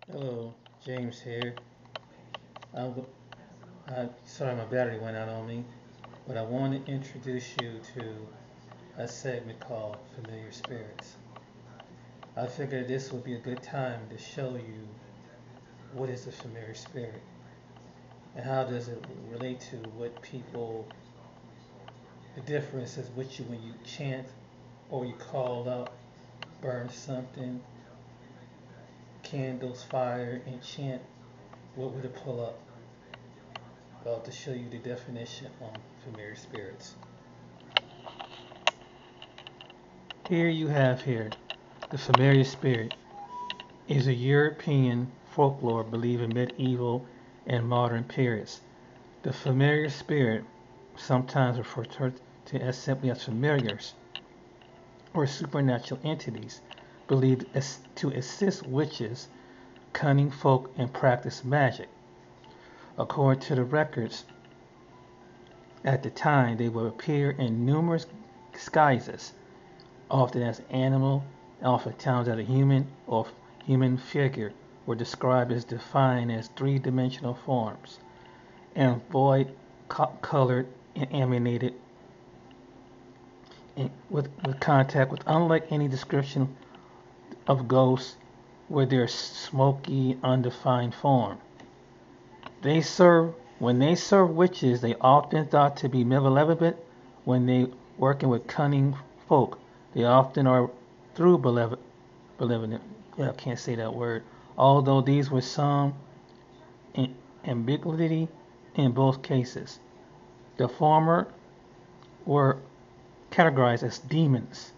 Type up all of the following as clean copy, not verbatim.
Hello, James here. I'm, sorry my battery went out on me, but I want to introduce you to a segment called Familiar Spirits. I figured this would be a good time to show you what is a familiar spirit and how does it relate to what people, the difference is with you when you chant or you call out, burn something, candles, fire, and chant, what would it pull up? Well, to show you the definition on familiar spirits. Here you have here the familiar spirit is a European folklore believed in medieval and modern periods. The familiar spirit, sometimes referred to as simply as familiars or supernatural entities, believed to assist witches, cunning folk, and practice magic. According to the records, at the time they would appear in numerous guises, often as animal, oftentimes as a human or human figure, were described as defined as three-dimensional forms, and void colored and emanated with contact with unlike any description of ghosts with their smoky, undefined form. They serve when they serve witches, they often thought to be malevolent. When they working with cunning folk, they often are through benevolent. I can't say that word. Although these were some ambiguity in both cases. The former were categorized as demons,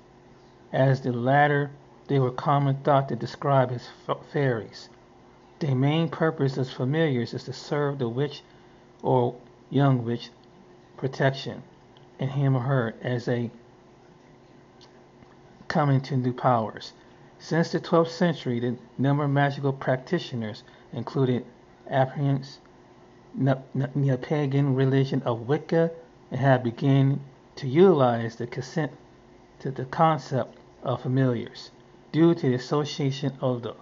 as the latter they were commonly thought to describe as fairies. Their main purpose as familiars is to serve the witch or young witch protection in him or her as they come into new powers. Since the 12th century, the number of magical practitioners included adherents the pagan religion of Wicca and have begun to utilize the concept of familiars due to the association of the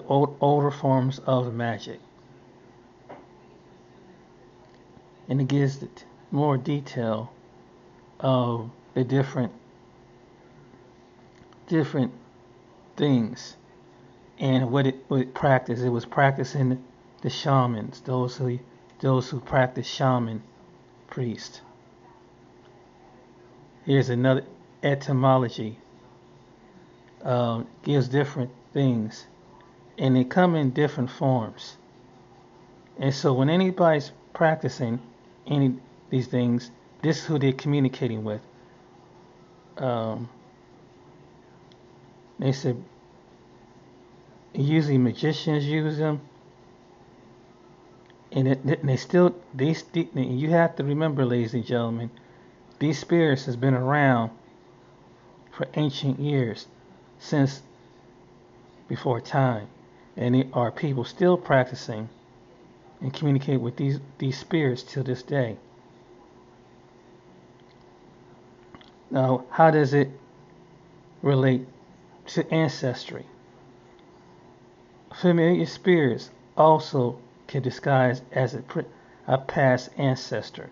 older forms of magic. And it gives more detail of the different things and what it practiced. It was practicing the shamans, those who practice shaman priest. Here's another etymology. Gives different things, and they come in different forms. And so when anybody's practicing any of these things, this is who they're communicating with. Um, they said usually magicians use them, and you have to remember, ladies and gentlemen, these spirits has been around for ancient years, since before time, and there are people still practicing and communicate with these spirits till this day. Now, how does it relate to ancestry? Familiar spirits also can disguise as a past ancestor.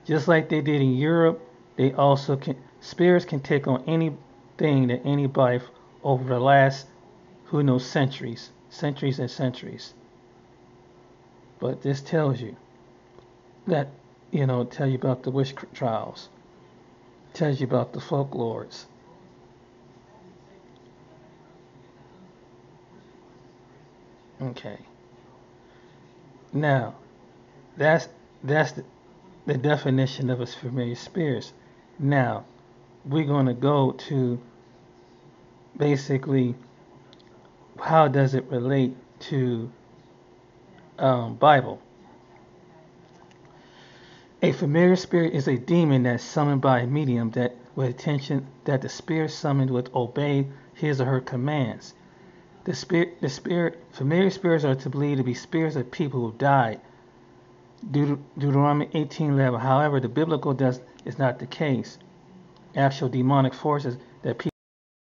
Just like they did in Europe, they also spirits can take on anything that anybody over the last, who knows, centuries and centuries. But this tells you that, tell you about the witch trials, tells you about the folklores. Okay. Now, that's the definition of a familiar spirits. Now, we're going to go to basically how does it relate to Bible. A familiar spirit is a demon that's summoned by a medium that with attention that the spirit summoned would obey his or her commands. Familiar spirits are to believe to be spirits of people who died. Deuteronomy 18:11. However, the biblical is not the case. Actual demonic forces that people